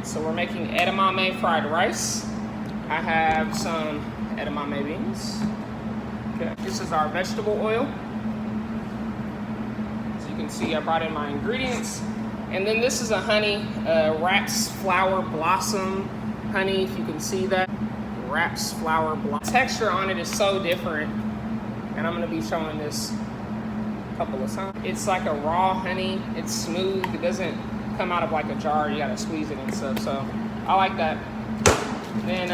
right, so we're making edamame fried rice. I have some edamame beans. Okay, this is our vegetable oil. As you can see, I brought in my ingredients. And then this is a honey, Raps Flower Blossom honey, if you can see that. Raps Flower Blossom. Texture on it is so different. And I'm gonna be showing this a couple of times. It's like a raw honey, it's smooth, it doesn't come out of like a jar, you gotta squeeze it and stuff, so I like that. Then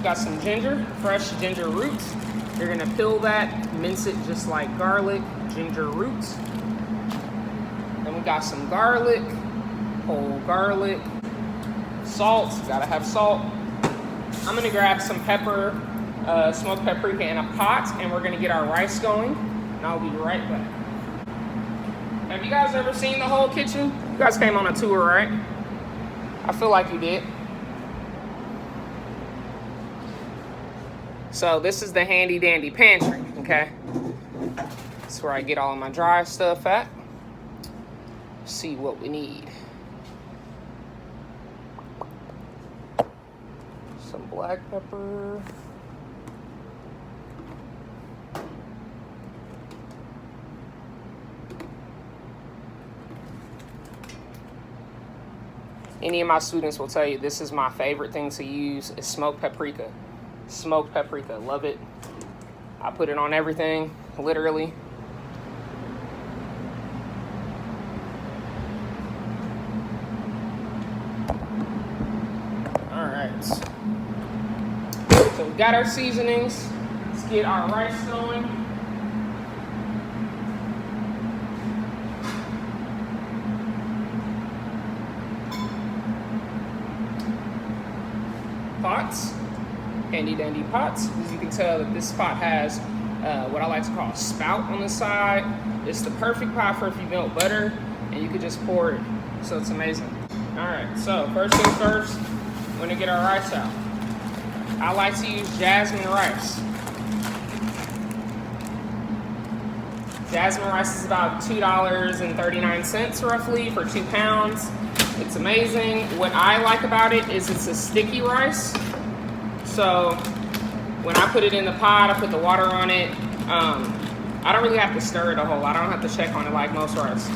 got some ginger, fresh ginger root. You're gonna peel that, mince it just like garlic, ginger root. Then we got some garlic, whole garlic, salt, gotta have salt. I'm gonna grab some pepper, smoked paprika in a pot, and we're gonna get our rice going, and I'll be right back. Have you guys ever seen the whole kitchen? You guys came on a tour, right? I feel like you did. So this is the handy dandy pantry, okay? That's where I get all of my dry stuff at. See what we need. Some black pepper. Any of my students will tell you this is my favorite thing to use is smoked paprika. Smoked paprika, love it. I put it on everything, literally. All right. So we got our seasonings. Let's get our rice going. Pots, handy dandy pots. As you can tell that this pot has what I like to call a spout on the side. It's the perfect pot for if you melt butter and you could just pour it. So it's amazing. All right, so first things first, we're gonna get our rice out. I like to use jasmine rice. Jasmine rice is about $2.39 roughly for 2 pounds. It's amazing. What I like about it is it's a sticky rice. So when I put it in the pot, I put the water on it. I don't really have to stir it a whole lot. I don't have to check on it like most rice.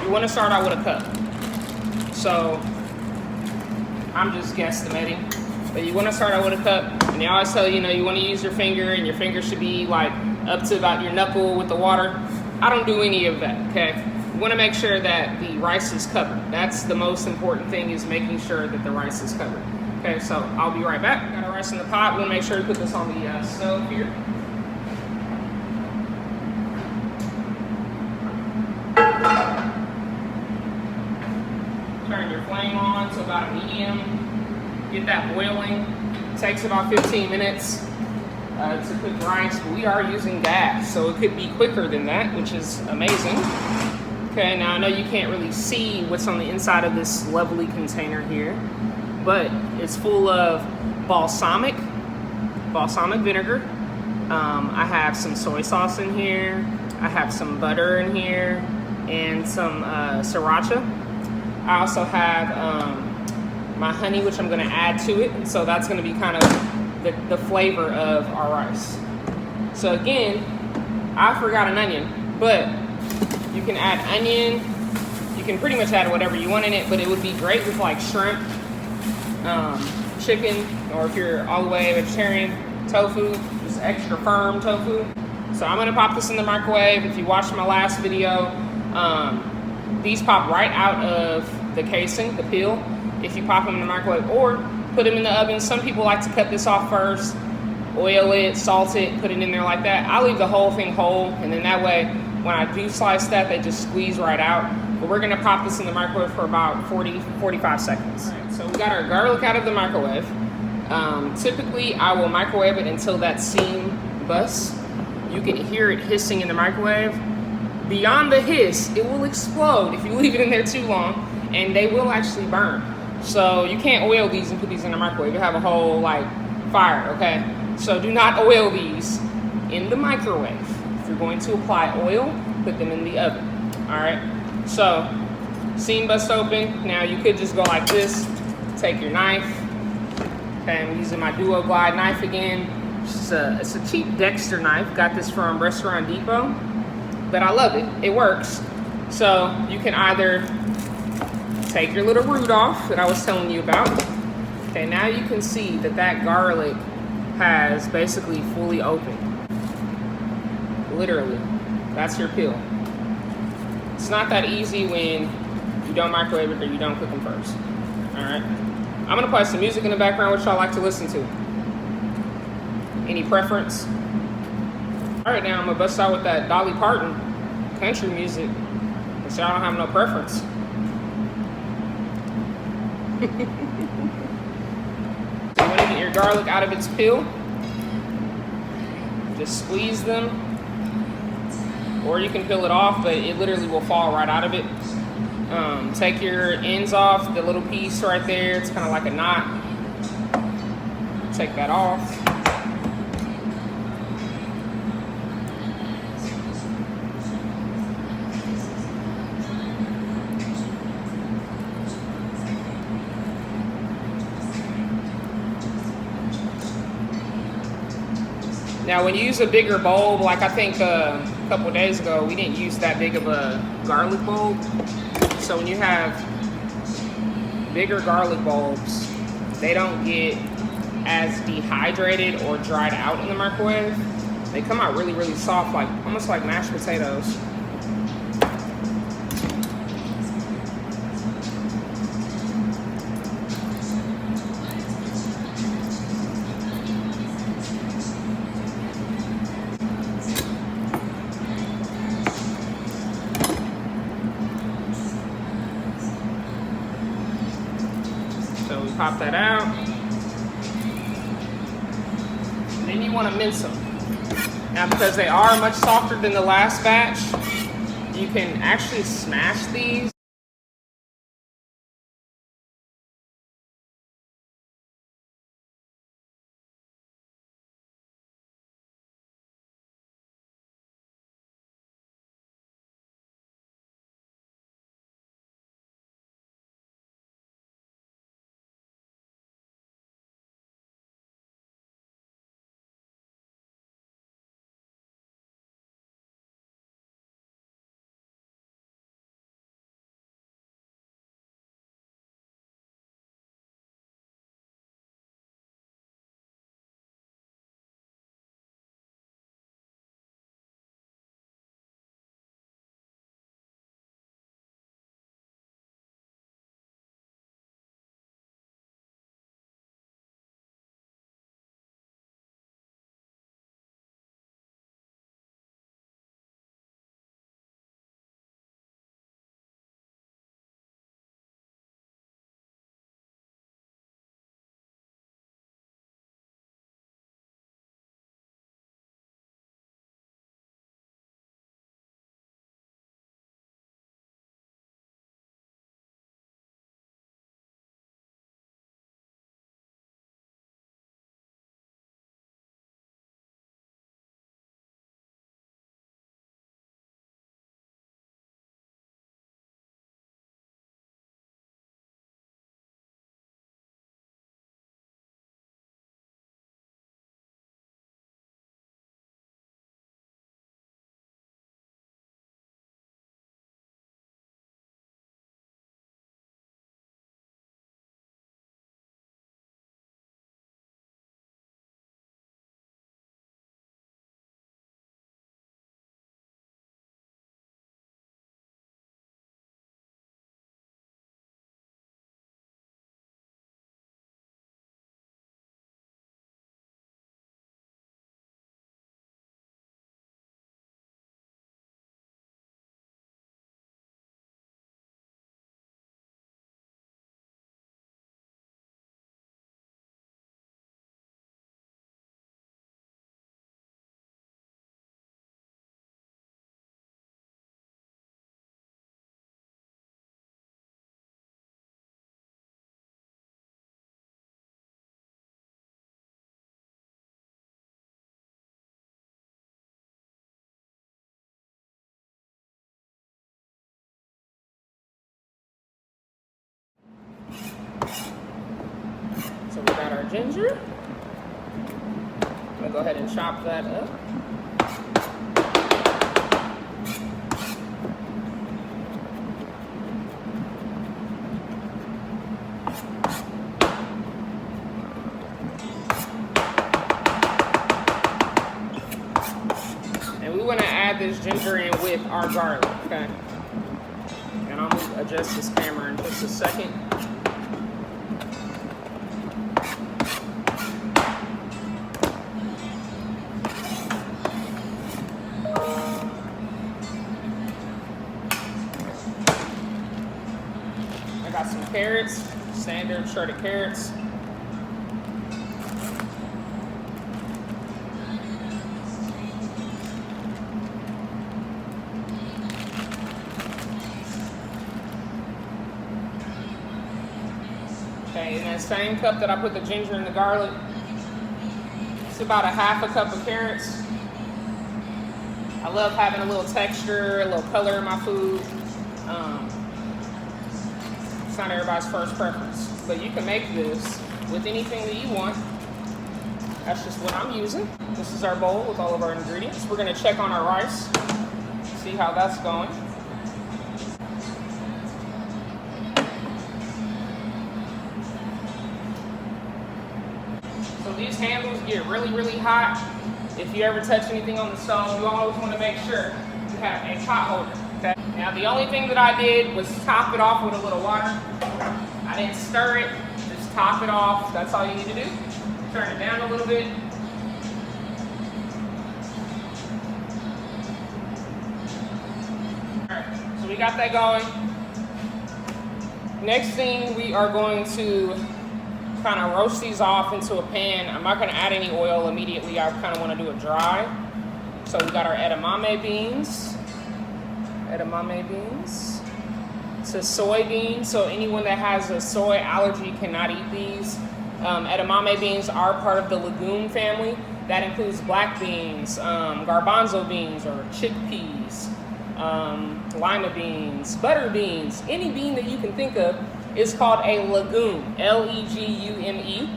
You want to start out with a cup. So I'm just guesstimating. But you want to start out with a cup. And they always tell you, you want to use your finger, and your finger should be like up to about your knuckle with the water. I don't do any of that, okay? You want to make sure that the rice is covered. That's the most important thing, is making sure that the rice is covered. Okay, so I'll be right back. Got our rice in the pot. We want to make sure to put this on the stove here. Turn your flame on to about a medium. Get that boiling. It takes about 15 minutes to cook rice, but we are using gas, so it could be quicker than that, which is amazing. Okay, now I know you can't really see what's on the inside of this lovely container here, but it's full of balsamic vinegar. I have some soy sauce in here. I have some butter in here and some sriracha. I also have my honey, which I'm gonna add to it. So that's gonna be kind of the flavor of our rice. So again, I forgot an onion, but you can add onion. You can pretty much add whatever you want in it, but it would be great with like shrimp, chicken, or if you're all the way vegetarian, tofu, just extra firm tofu. So I'm gonna pop this in the microwave. If you watched my last video, these pop right out of the casing, the peel, if you pop them in the microwave, or put them in the oven. Some people like to cut this off first, oil it, salt it, put it in there like that. I leave the whole thing whole, and then that way, when I do slice that, they just squeeze right out. But we're gonna pop this in the microwave for about 45 seconds. All right, so we got our garlic out of the microwave. Typically, I will microwave it until that seam busts. You can hear it hissing in the microwave. Beyond the hiss, it will explode if you leave it in there too long, and they will actually burn. So you can't oil these and put these in the microwave. You have a whole like fire, okay? So do not oil these in the microwave. If you're going to apply oil, put them in the oven. All right, so seam bust open. Now you could just go like this, take your knife. Okay, I'm using my Duo Glide knife again. It's a cheap Dexter knife. Got this from Restaurant Depot, but I love it. It works. So you can either take your little root off that I was telling you about. Okay, now you can see that that garlic has basically fully opened. Literally, that's your peel. It's not that easy when you don't microwave it or you don't cook them first. All right, I'm gonna play some music in the background, which y'all like to listen to. Any preference? All right, now I'm gonna bust out with that Dolly Parton country music, so y'all don't have no preference. You want to get your garlic out of its peel. Just squeeze them, or you can peel it off, but it literally will fall right out of it. Take your ends off, the little piece right there, it's kind of like a knot. Take that off. Now, when you use a bigger bulb, like I think a couple days ago, we didn't use that big of a garlic bulb. So when you have bigger garlic bulbs, they don't get as dehydrated or dried out in the microwave. They come out really, really soft, like almost like mashed potatoes. So we pop that out. And then you want to mince them. Now, because they are much softer than the last batch, you can actually smash these. ginger. I'm gonna go ahead and chop that up. And we want to add this ginger in with our garlic, okay? And I'm gonna adjust this camera in just a second. I got some carrots, standard shredded carrots. Okay, in that same cup that I put the ginger and the garlic, it's about a half a cup of carrots. I love having a little texture, a little color in my food. It's not everybody's first preference, but you can make this with anything that you want. That's just what I'm using. This is our bowl with all of our ingredients. We're gonna check on our rice, see how that's going. So these handles get really, really hot. If you ever touch anything on the stove, you always want to make sure you have a pot holder. Okay? Now the only thing that I did was top it off with a little water. I didn't stir it, just top it off. That's all you need to do. Turn it down a little bit. Alright, so we got that going. Next thing, we are going to kind of roast these off into a pan. I'm not going to add any oil immediately. I kind of want to do it dry. So we got our edamame beans. Edamame beans. It's a soybean, so anyone that has a soy allergy cannot eat these. Edamame beans are part of the legume family. That includes black beans, garbanzo beans or chickpeas, lima beans, butter beans, any bean that you can think of is called a legume, L-E-G-U-M-E.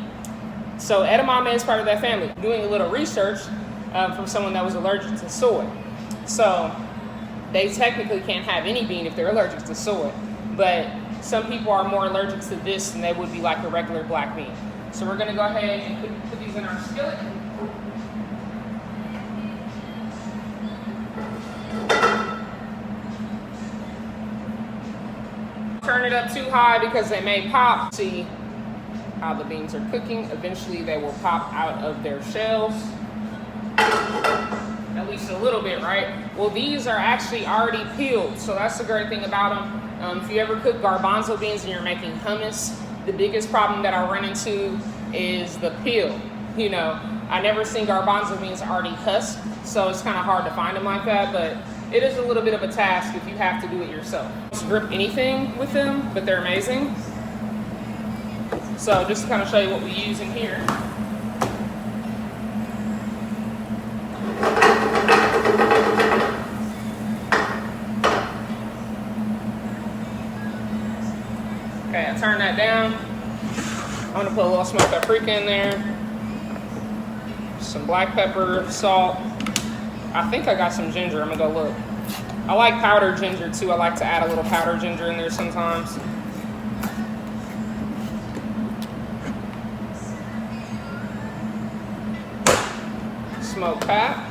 So edamame is part of that family. Doing a little research from someone that was allergic to soy. So they technically can't have any bean if they're allergic to soy, but some people are more allergic to this than they would be like a regular black bean. So we're gonna go ahead and put these in our skillet. Turn it up too high because they may pop. See how the beans are cooking. Eventually they will pop out of their shells. At least a little bit, right? Well, these are actually already peeled, so that's the great thing about them. If you ever cook garbanzo beans and you're making hummus, the biggest problem that I run into is the peel. You know, I never seen garbanzo beans already husked, so it's kind of hard to find them like that, but it is a little bit of a task if you have to do it yourself. Just grip anything with them, but they're amazing. So just to kind of show you what we use in here. Okay, I turn that down. I'm gonna put a little smoked paprika in there. Some black pepper, salt. I think I got some ginger. I'm gonna go look. I like powdered ginger too. I like to add a little powdered ginger in there sometimes. Smoked pap.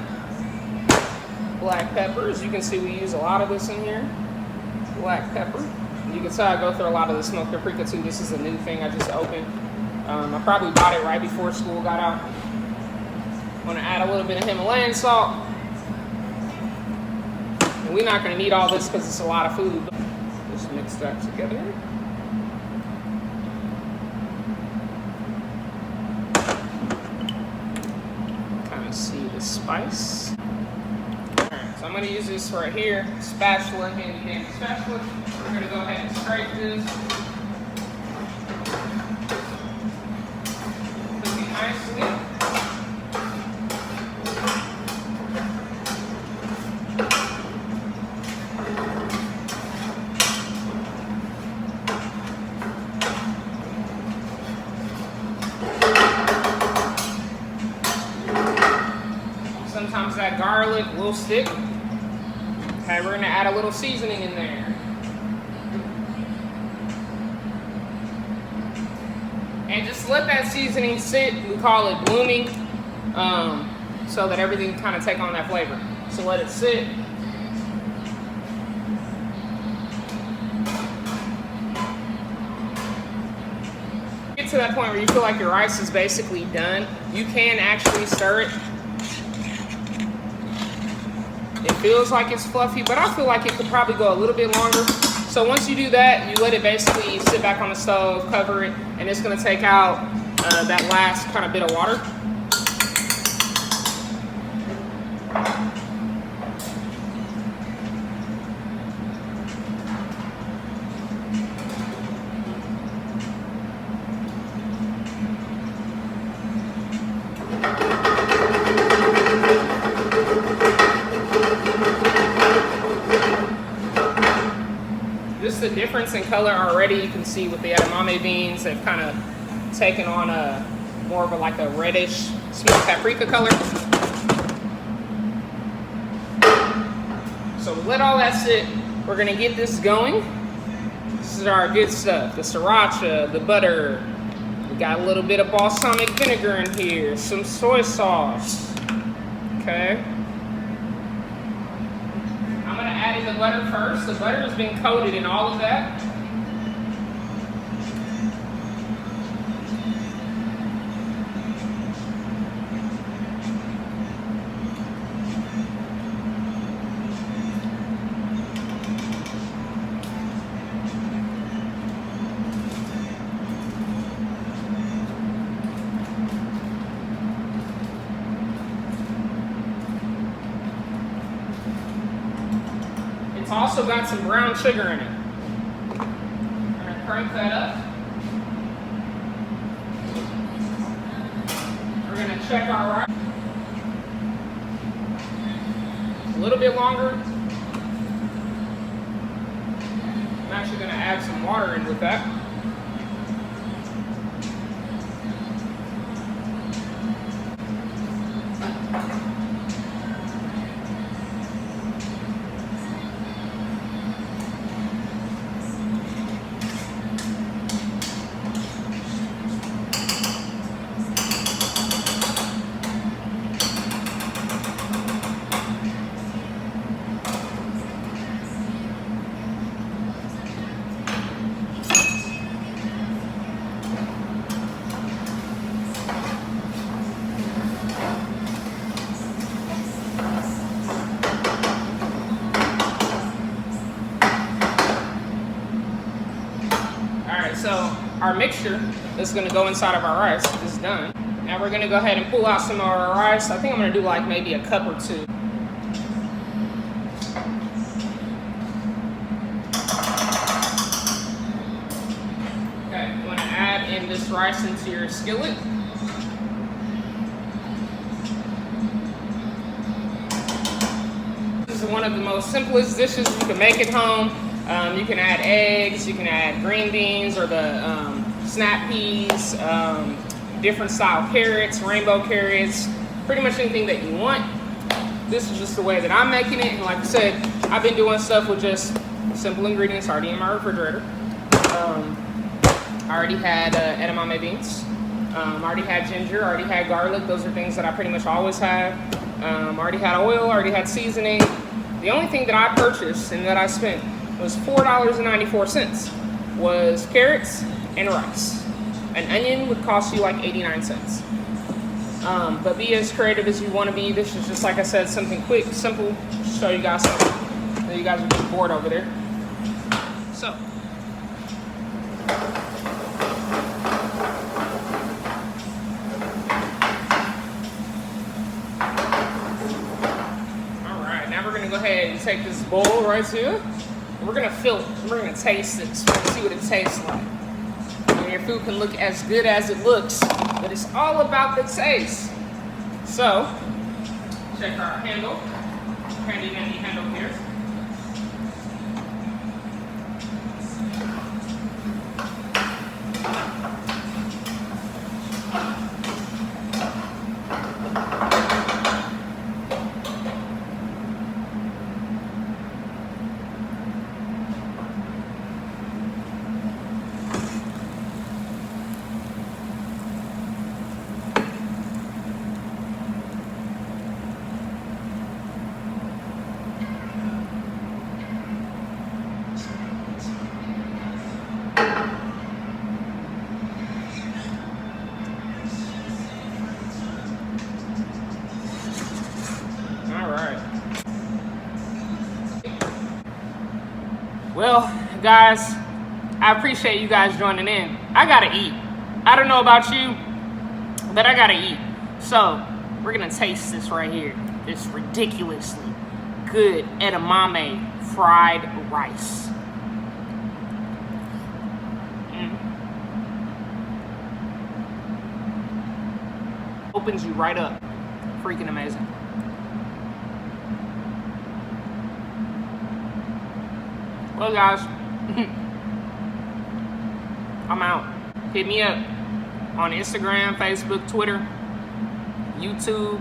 Black pepper. As you can see, we use a lot of this in here. Black pepper. You can tell I go through a lot of the smoked paprika too. This is a new thing I just opened. I probably bought it right before school got out. I'm gonna add a little bit of Himalayan salt. And we're not gonna need all this because it's a lot of food. Just mix that together. Kind of see the spice. All right, so I'm gonna use this right here, spatula, handy dandy spatula. We're gonna go ahead and scrape this. Cook it nicely. garlic, a little stick. Okay, we're gonna add a little seasoning in there. And just let that seasoning sit. We call it blooming, so that everything kind of take on that flavor. So let it sit. Get to that point where you feel like your rice is basically done. You can actually stir it. It feels like it's fluffy, but I feel like it could probably go a little bit longer. So once you do that, you let it basically sit back on the stove, cover it, and it's gonna take out that last kind of bit of water. Just the difference in color already you can see with the edamame beans. They've kind of taken on a more of like a reddish smoked paprika color. So we let all that sit. We're gonna get this going. This is our good stuff. The sriracha, the butter. We got a little bit of balsamic vinegar in here, some soy sauce. Okay. I'm gonna add in the butter first. The butter has been coated in all of that. It's also got some brown sugar in it. I'm gonna crank that up. We're gonna check our rice. A little bit longer. I'm actually gonna add some water in with that. So our mixture is gonna go inside of our rice is done. Now we're gonna go ahead and pull out some of our rice. I think I'm gonna do like maybe a cup or two. Okay, you wanna add in this rice into your skillet. This is one of the most simplest dishes you can make at home. You can add eggs, you can add green beans or the snap peas, different style carrots, rainbow carrots, pretty much anything that you want. This is just the way that I'm making it. And like I said, I've been doing stuff with just simple ingredients already in my refrigerator. I already had edamame beans. I already had ginger, I already had garlic. Those are things that I pretty much always have. I already had oil, I already had seasoning. The only thing that I purchased and that I spent was $4.94 was carrots and rice. An onion would cost you like 89 cents. But be as creative as you want to be. This is just, like I said, something quick, simple, just show you guys something. I know you guys are getting bored over there. So. All right, now we're gonna go ahead and take this bowl right here. We're gonna fill it. We're gonna taste it. So we're gonna see what it tastes like. And your food can look as good as it looks, but it's all about the taste. So, check our handle. Handy dandy handle here. Well, guys, I appreciate you guys joining in. I gotta eat. I don't know about you, but I gotta eat. So, we're gonna taste this right here. This ridiculously good edamame fried rice. Opens you right up. Freaking amazing. Well, guys, I'm out. Hit me up on Instagram, Facebook, Twitter, YouTube,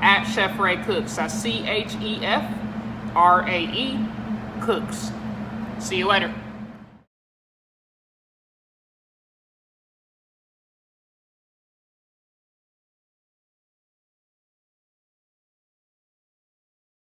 at Chef Ray Cooks. That's CHEFRAE Cooks. See you later.